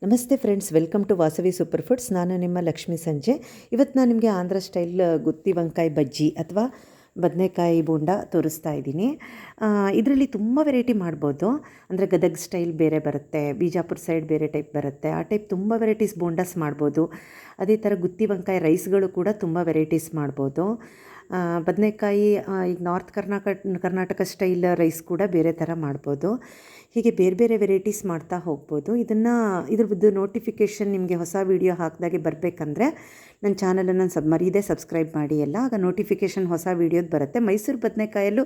ನಮಸ್ತೆ friends, welcome to Vasavi super foods. ನಾನು ನಿಮ್ಮ ಲಕ್ಷ್ಮೀ ಸಂಜೆ. ಇವತ್ತು ನಾನು ನಿಮಗೆ ಆಂಧ್ರ ಸ್ಟೈಲ್ ಗುತ್ತಿ ವಂಕಾಯಿ ಬಜ್ಜಿ ಅಥವಾ ಬದನೆಕಾಯಿ ಬೋಂಡ ತೋರಿಸ್ತಾ ಇದ್ದೀನಿ. ಇದರಲ್ಲಿ ತುಂಬ ವೆರೈಟಿ ಮಾಡ್ಬೋದು. ಅಂದರೆ ಗದಗ್ ಸ್ಟೈಲ್ ಬೇರೆ ಬರುತ್ತೆ, ಬಿಜಾಪುರ ಸೈಡ್ ಬೇರೆ ಟೈಪ್ ಬರುತ್ತೆ. ಆ ಟೈಪ್ ತುಂಬ ವೆರೈಟೀಸ್ ಬೋಂಡಾಸ್ ಮಾಡ್ಬೋದು. ಅದೇ ಥರ ಗುತ್ತಿ ವಂಕಾಯಿ ರೈಸ್ಗಳು ಕೂಡ ತುಂಬ ವೆರೈಟೀಸ್ ಮಾಡ್ಬೋದು. ಬದನೆಕಾಯಿ ಈಗ ನಾರ್ತ್ ಕರ್ನಾಟಕ ಸ್ಟೈಲ್ ರೈಸ್ ಕೂಡ ಬೇರೆ ಥರ ಮಾಡ್ಬೋದು. ಹೀಗೆ ಬೇರೆ ಬೇರೆ ವೆರೈಟೀಸ್ ಮಾಡ್ತಾ ಹೋಗ್ಬೋದು. ಇದ್ರದ್ದು ನೋಟಿಫಿಕೇಷನ್ ನಿಮಗೆ ಹೊಸ ವೀಡಿಯೋ ಹಾಕಿದಾಗೆ ಬರಬೇಕಂದ್ರೆ ನನ್ನ ಚಾನಲನ್ನು ಮರೀದೆ ಸಬ್ಸ್ಕ್ರೈಬ್ ಮಾಡಿ ಎಲ್ಲ. ಆಗ ನೋಟಿಫಿಕೇಷನ್ ಹೊಸ ವೀಡಿಯೋದು ಬರುತ್ತೆ. ಮೈಸೂರು ಬದನೆಕಾಯಲ್ಲೂ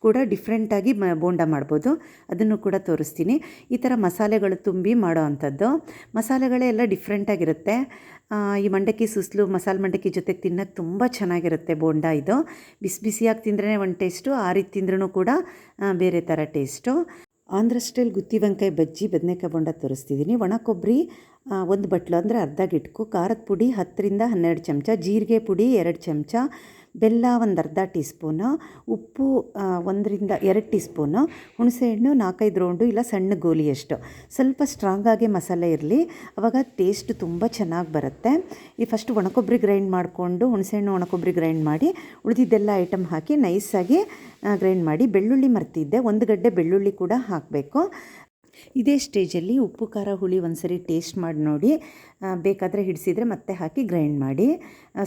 ಕೂಡ ಡಿಫ್ರೆಂಟಾಗಿ ಬೋಂಡ ಮಾಡ್ಬೋದು, ಅದನ್ನು ಕೂಡ ತೋರಿಸ್ತೀನಿ. ಈ ಥರ ಮಸಾಲೆಗಳು ತುಂಬಿ ಮಾಡೋ ಅಂಥದ್ದು. ಮಸಾಲೆಗಳೇ ಎಲ್ಲ ಡಿಫ್ರೆಂಟಾಗಿರುತ್ತೆ. ಈ ಮಂಡಕ್ಕಿ ಸುಸ್ಲು ಮಸಾಲೆ ಮಂಡಕ್ಕಿ ಜೊತೆಗೆ ತಿನ್ನೋಕ್ಕೆ ತುಂಬ ಚೆನ್ನಾಗಿರುತ್ತೆ ಬೋಂಡ. ಇದು ಬಿಸಿ ಬಿಸಿಯಾಗಿ ತಿಂದ್ರೇ ಒಂದು ಟೇಸ್ಟು, ಆರಿದ್ದು ತಿಂದ್ರೂ ಕೂಡ ಬೇರೆ ಥರ ಟೇಸ್ಟು. ಆಂಧ್ರ ಸ್ಟೈಲ್ ಗುತ್ತಿ ವಂಕಾಯಿ ಬಜ್ಜಿ ಬದನೆಕಾಯಿ ಬೋಂಡ ತೋರಿಸ್ತಿದ್ದೀನಿ. ಒಣ ಕೊಬ್ಬರಿ 1 ಬಟ್ಲು ಅಂದರೆ ಅರ್ಧ ಗಿಟ್ಕು, ಖಾರದ ಪುಡಿ 10ರಿಂದ 12 ಚಮಚ, ಜೀರಿಗೆ ಪುಡಿ 2 ಚಮಚ, ಬೆಲ್ಲ ಒಂದು ಅರ್ಧ ಟೀ ಸ್ಪೂನು, ಉಪ್ಪು 1ರಿಂದ 2 ಟೀ ಸ್ಪೂನು, ಹುಣಸೆಹಣ್ಣು 4-5 ರೌಂಡು ಇಲ್ಲ ಸಣ್ಣ ಗೋಲಿಯಷ್ಟು. ಸ್ವಲ್ಪ ಸ್ಟ್ರಾಂಗಾಗಿ ಮಸಾಲೆ ಇರಲಿ, ಆವಾಗ ಟೇಸ್ಟ್ ತುಂಬ ಚೆನ್ನಾಗಿ ಬರುತ್ತೆ. ಈ ಫಸ್ಟ್ ಒಣಕೊಬ್ಬರಿ ಗ್ರೈಂಡ್ ಮಾಡಿಕೊಂಡು ಹುಣಸೆಹಣ್ಣು ಒಣಕೊಬ್ಬರಿ ಗ್ರೈಂಡ್ ಮಾಡಿ ಉಳಿದಿದ್ದೆಲ್ಲ ಐಟಮ್ ಹಾಕಿ ನೈಸಾಗಿ ಗ್ರೈಂಡ್ ಮಾಡಿ. ಬೆಳ್ಳುಳ್ಳಿ ಮರ್ತಿದ್ದೆ, 1 ಗಡ್ಡೆ ಬೆಳ್ಳುಳ್ಳಿ ಕೂಡ ಹಾಕಬೇಕು. ಇದೇ ಸ್ಟೇಜಲ್ಲಿ ಉಪ್ಪು ಖಾರ ಹುಳಿ ಒಂದು ಸರಿ ಟೇಸ್ಟ್ ಮಾಡಿ ನೋಡಿ, ಬೇಕಾದರೆ ಹಿಡಿಸಿದರೆ ಮತ್ತೆ ಹಾಕಿ ಗ್ರೈಂಡ್ ಮಾಡಿ.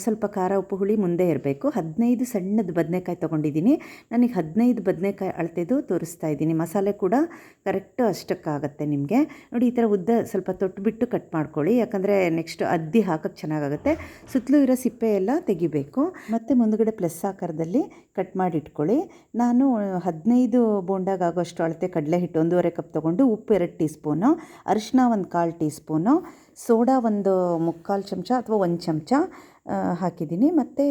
ಸ್ವಲ್ಪ ಖಾರ ಉಪ್ಪು ಹುಳಿ ಮುಂದೆ ಇರಬೇಕು. 15 ಸಣ್ಣದು ಬದನೆಕಾಯಿ ತೊಗೊಂಡಿದ್ದೀನಿ. ನನಗೆ 15 ಬದನೆಕಾಯಿ ಅಳತೆದು ತೋರಿಸ್ತಾ ಇದ್ದೀನಿ. ಮಸಾಲೆ ಕೂಡ ಕರೆಕ್ಟು ಅಷ್ಟಕ್ಕಾಗತ್ತೆ ನಿಮಗೆ. ನೋಡಿ, ಈ ಥರ ಉದ್ದ ಸ್ವಲ್ಪ ತೊಟ್ಬಿಟ್ಟು ಕಟ್ ಮಾಡ್ಕೊಳ್ಳಿ, ಯಾಕಂದರೆ ನೆಕ್ಸ್ಟ್ ಅದ್ದಿ ಹಾಕೋಕ್ಕೆ ಚೆನ್ನಾಗಾಗುತ್ತೆ. ಸುತ್ತಲೂ ಇರೋ ಸಿಪ್ಪೆ ಎಲ್ಲ ತೆಗಿಬೇಕು. ಮತ್ತು ಮುಂದುಗಡೆ ಪ್ಲಸ್ ಆಕಾರದಲ್ಲಿ ಕಟ್ ಮಾಡಿ ಇಟ್ಕೊಳ್ಳಿ. ನಾನು 15 ಬೋಂಡಾಗೋಷ್ಟು ಅಳತೆ ಕಡಲೆ ಹಿಟ್ಟು 1.5 ಕಪ್ ತೊಗೊಂಡು, ಉಪ್ಪು 2 ಟೀ ಸ್ಪೂನು, ಅರಿಶಿನ 1/4 ಟೀ ಸ್ಪೂನು, ಸೋಡಾ 1/4 ಚಮಚ ಅಥವಾ 1 ಚಮಚ ಹಾಕಿದ್ದೀನಿ. ಮತ್ತು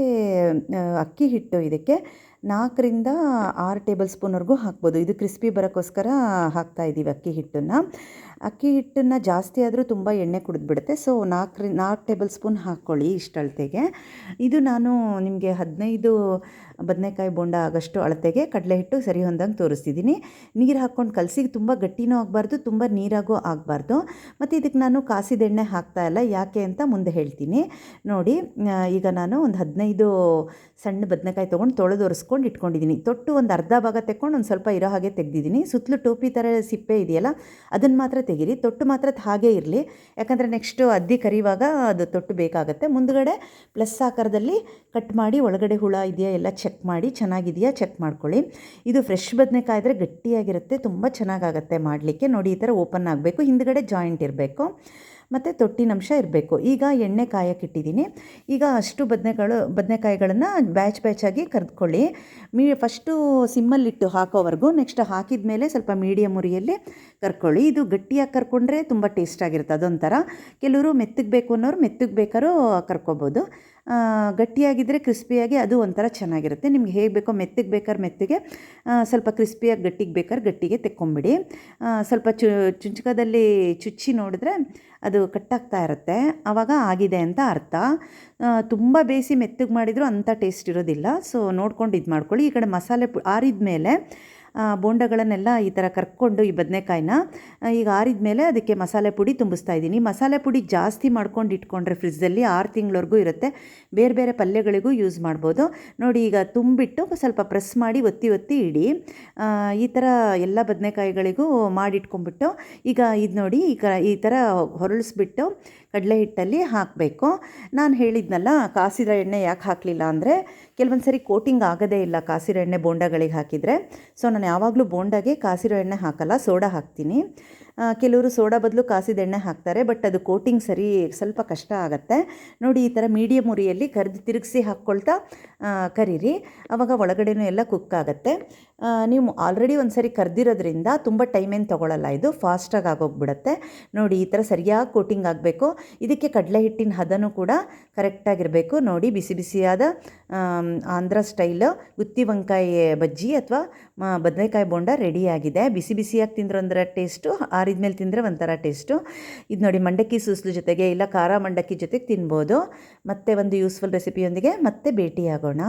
ಅಕ್ಕಿ ಹಿಟ್ಟು ಇದಕ್ಕೆ 4ರಿಂದ 6 ಟೇಬಲ್ ಸ್ಪೂನ್ವರೆಗೂ ಹಾಕ್ಬೋದು. ಇದು ಕ್ರಿಸ್ಪಿ ಬರೋಕ್ಕೋಸ್ಕರ ಹಾಕ್ತಾಯಿದ್ದೀವಿ ಅಕ್ಕಿ ಹಿಟ್ಟನ್ನು ಜಾಸ್ತಿ ಆದರೂ ತುಂಬ ಎಣ್ಣೆ ಕುಡಿದ್ಬಿಡುತ್ತೆ. ಸೊ 4 ಟೇಬಲ್ ಸ್ಪೂನ್ ಹಾಕ್ಕೊಳ್ಳಿ ಇಷ್ಟು ಅಳತೆಗೆ. ಇದು ನಾನು ನಿಮಗೆ 15 ಬದನೆಕಾಯಿ ಬೋಂಡ ಆಗೋಷ್ಟು ಅಳತೆಗೆ ಕಡಲೆ ಹಿಟ್ಟು ಸರಿ ಹೊಂದಂಗೆ ತೋರಿಸ್ತಿದ್ದೀನಿ. ನೀರು ಹಾಕ್ಕೊಂಡು ಕಲಸಿ, ತುಂಬ ಗಟ್ಟಿನೂ ಆಗಬಾರ್ದು, ತುಂಬ ನೀರಾಗೂ ಆಗಬಾರ್ದು. ಮತ್ತು ಇದಕ್ಕೆ ನಾನು ಕಾಸಿದ ಎಣ್ಣೆ ಹಾಕ್ತಾಯಿಲ್ಲ, ಯಾಕೆ ಅಂತ ಮುಂದೆ ಹೇಳ್ತೀನಿ. ನೋಡಿ, ಈಗ ನಾನು ಒಂದು 15 ಸಣ್ಣ ಬದನೆಕಾಯಿ ತೊಗೊಂಡು ತೊಳೆದು ಒರೆಸ್ಕೊಂಡು ಇಟ್ಕೊಂಡಿದ್ದೀನಿ. ತೊಟ್ಟು ಒಂದು ಅರ್ಧ ಭಾಗ ತೆಕ್ಕೊಂಡು ಒಂದು ಸ್ವಲ್ಪ ಇರೋ ಹಾಗೆ ತೆಗೆದಿದ್ದೀನಿ. ಸುತ್ತಲೂ ಟೋಪಿ ಥರ ಸಿಪ್ಪೆ ಇದೆಯಲ್ಲ, ಅದನ್ನು ಮಾತ್ರ ತೆಗೀರಿ. ತೊಟ್ಟು ಮಾತ್ರ ಹಾಗೇ ಇರಲಿ, ಯಾಕಂದರೆ ನೆಕ್ಸ್ಟು ಅದ್ದಿ ಕರಿಯುವಾಗ ಅದು ತೊಟ್ಟು ಬೇಕಾಗುತ್ತೆ. ಮುಂದುಗಡೆ ಪ್ಲಸ್ ಆಕಾರದಲ್ಲಿ ಕಟ್ ಮಾಡಿ ಒಳಗಡೆ ಹುಳ ಇದೆಯಾ ಎಲ್ಲ ಚೆಕ್ ಮಾಡಿ, ಚೆನ್ನಾಗಿದೆಯಾ ಚೆಕ್ ಮಾಡ್ಕೊಳ್ಳಿ. ಇದು ಫ್ರೆಶ್ ಬದನೆಕಾಯಿ ಆದರೆ ಗಟ್ಟಿಯಾಗಿರುತ್ತೆ, ತುಂಬ ಚೆನ್ನಾಗಾಗುತ್ತೆ ಮಾಡಲಿಕ್ಕೆ. ನೋಡಿ, ಈ ಥರ ಓಪನ್ ಆಗಬೇಕು, ಹಿಂದುಗಡೆ ಜಾಯಿಂಟ್ ಇರಬೇಕು ಮತ್ತು ತೊಟ್ಟಿನಂಶ ಇರಬೇಕು. ಈಗ ಎಣ್ಣೆ ಕಾಯಕ್ಕಿಟ್ಟಿದ್ದೀನಿ. ಈಗ ಅಷ್ಟು ಬದನೆಕಾಯಿಗಳನ್ನು ಬ್ಯಾಚಾಗಿ ಕರೆದುಕೊಳ್ಳಿ. ಫಸ್ಟು ಸಿಮ್ಮಲ್ಲಿಟ್ಟು ಹಾಕೋವರೆಗೂ, ನೆಕ್ಸ್ಟ್ ಹಾಕಿದ ಮೇಲೆ ಸ್ವಲ್ಪ ಮೀಡಿಯಮ್ ಉರಿಯಲ್ಲಿ ಕರ್ಕೊಳ್ಳಿ. ಇದು ಗಟ್ಟಿಯಾಗಿ ಕರ್ಕೊಂಡ್ರೆ ತುಂಬ ಟೇಸ್ಟಾಗಿರುತ್ತೆ. ಅದೊಂಥರ, ಕೆಲವರು ಮೆತ್ತಗೆ ಬೇಕು ಅನ್ನೋರು ಮೆತ್ತಗೆ ಬೇಕಾದ್ರೂ ಕರ್ಕೊಬೋದು. ಗಟ್ಟಿಯಾಗಿದ್ದರೆ ಕ್ರಿಸ್ಪಿಯಾಗಿ ಅದು ಒಂಥರ ಚೆನ್ನಾಗಿರುತ್ತೆ. ನಿಮ್ಗೆ ಹೇಗೆ ಬೇಕೋ, ಮೆತ್ತಗೆ ಬೇಕಾದ್ರೆ ಮೆತ್ತಗೆ, ಸ್ವಲ್ಪ ಕ್ರಿಸ್ಪಿಯಾಗಿ ಗಟ್ಟಿಗೆ ಬೇಕಾದ್ರೆ ಗಟ್ಟಿಗೆ ತೆಕ್ಕೊಂಬಿಡಿ. ಸ್ವಲ್ಪ ಚುಂಚಕದಲ್ಲಿ ಚುಚ್ಚಿ ನೋಡಿದ್ರೆ ಅದು ಕಟ್ಟಾಗ್ತಾ ಇರುತ್ತೆ, ಆವಾಗ ಆಗಿದೆ ಅಂತ ಅರ್ಥ. ತುಂಬ ಬೇಯಿಸಿ ಮೆತ್ತಗೆ ಮಾಡಿದರೂ ಅಂಥ ಟೇಸ್ಟ್ ಇರೋದಿಲ್ಲ. ಸೊ ನೋಡ್ಕೊಂಡು ಇದು ಮಾಡ್ಕೊಳ್ಳಿ. ಈ ಕಡೆ ಮಸಾಲೆ ಆರಿದ ಮೇಲೆ ಬೋಂಡಗಳನ್ನೆಲ್ಲ ಈ ಥರ ಕರ್ಕೊಂಡು ಈ ಬದನೆಕಾಯಿನ ಈಗ ಆರಿದ ಮೇಲೆ ಅದಕ್ಕೆ ಮಸಾಲೆ ಪುಡಿ ತುಂಬಿಸ್ತಾ ಇದ್ದೀನಿ. ಮಸಾಲೆ ಪುಡಿ ಜಾಸ್ತಿ ಮಾಡ್ಕೊಂಡು ಇಟ್ಕೊಂಡ್ರೆ ಫ್ರಿಜ್ಜಲ್ಲಿ 6 ತಿಂಗಳವರೆಗೂ ಇರುತ್ತೆ. ಬೇರೆ ಬೇರೆ ಪಲ್ಯಗಳಿಗೂ ಯೂಸ್ ಮಾಡ್ಬೋದು. ನೋಡಿ, ಈಗ ತುಂಬಿಟ್ಟು ಸ್ವಲ್ಪ ಪ್ರೆಸ್ ಮಾಡಿ ಒತ್ತಿ ಇಡಿ. ಈ ಥರ ಎಲ್ಲ ಬದನೆಕಾಯಿಗಳಿಗೂ ಮಾಡಿಟ್ಕೊಂಡ್ಬಿಟ್ಟು ಈಗ ಇದು ನೋಡಿ, ಈ ಥರ ಹೊರಳಿಸ್ಬಿಟ್ಟು ಕಡಲೆ ಹಿಟ್ಟಲ್ಲಿ ಹಾಕಬೇಕು. ನಾನು ಹೇಳಿದ್ನಲ್ಲ, ಕಾಸಿರೋ ಎಣ್ಣೆ ಯಾಕೆ ಹಾಕಲಿಲ್ಲ ಅಂದರೆ, ಕೆಲವೊಂದು ಸರಿ ಕೋಟಿಂಗ್ ಆಗೋದೇ ಇಲ್ಲ ಕಾಸಿರೋ ಎಣ್ಣೆ ಬೋಂಡಗಳಿಗೆ ಹಾಕಿದರೆ. ಸೊ ನಾನು ಯಾವಾಗಲೂ ಬೋಂಡಾಗೆ ಕಾಸಿರೋ ಎಣ್ಣೆ ಹಾಕಲ್ಲ, ಸೋಡಾ ಹಾಕ್ತೀನಿ. ಕೆಲವರು ಸೋಡಾ ಬದಲು ಕಾಸಿದ ಎಣ್ಣೆ ಹಾಕ್ತಾರೆ, ಬಟ್ ಅದು ಕೋಟಿಂಗ್ ಸರಿ ಸ್ವಲ್ಪ ಕಷ್ಟ ಆಗುತ್ತೆ. ನೋಡಿ, ಈ ಥರ ಮೀಡಿಯಮ್ ಉರಿಯಲ್ಲಿ ತಿರುಗಿಸಿ ಹಾಕ್ಕೊಳ್ತಾ ಕರೀರಿ, ಆವಾಗ ಒಳಗಡೆನೂ ಎಲ್ಲ ಕುಕ್ ಆಗುತ್ತೆ. ನೀವು ಆಲ್ರೆಡಿ ಒಂದು ಸರಿ ಕರೆದಿರೋದ್ರಿಂದ ತುಂಬ ಟೈಮೇನು ತೊಗೊಳ್ಳಲ್ಲ, ಇದು ಫಾಸ್ಟಾಗಿ ಆಗೋಗ್ಬಿಡುತ್ತೆ. ನೋಡಿ, ಈ ಥರ ಸರಿಯಾಗಿ ಕೋಟಿಂಗ್ ಆಗಬೇಕು. ಇದಕ್ಕೆ ಕಡಲೆ ಹಿಟ್ಟಿನ ಹದನೂ ಕೂಡ ಕರೆಕ್ಟಾಗಿರಬೇಕು. ನೋಡಿ, ಬಿಸಿ ಬಿಸಿಯಾದ ಆಂಧ್ರ ಸ್ಟೈಲು ಗುತ್ತಿ ವಂಕಾಯಿ ಬಜ್ಜಿ ಅಥವಾ ಬದನೆಕಾಯಿ ಬೋಂಡ ರೆಡಿಯಾಗಿದೆ. ಬಿಸಿ ಬಿಸಿಯಾಗಿ ತಿಂದ್ರೆ ಒಂಥರ ಟೇಸ್ಟು, ಆರಿದ್ಮೇಲೆ ತಿಂದರೆ ಒಂಥರ ಟೇಸ್ಟು. ಇದು ನೋಡಿ, ಮಂಡಕ್ಕಿ ಸೂಸ್ಲು ಜೊತೆಗೆ ಇಲ್ಲ ಖಾರ ಮಂಡಕ್ಕಿ ಜೊತೆಗೆ ತಿನ್ಬೋದು. ಮತ್ತೆ ಒಂದು ಯೂಸ್ಫುಲ್ ರೆಸಿಪಿಯೊಂದಿಗೆ ಮತ್ತೆ ಭೇಟಿಯಾಗೋಣ.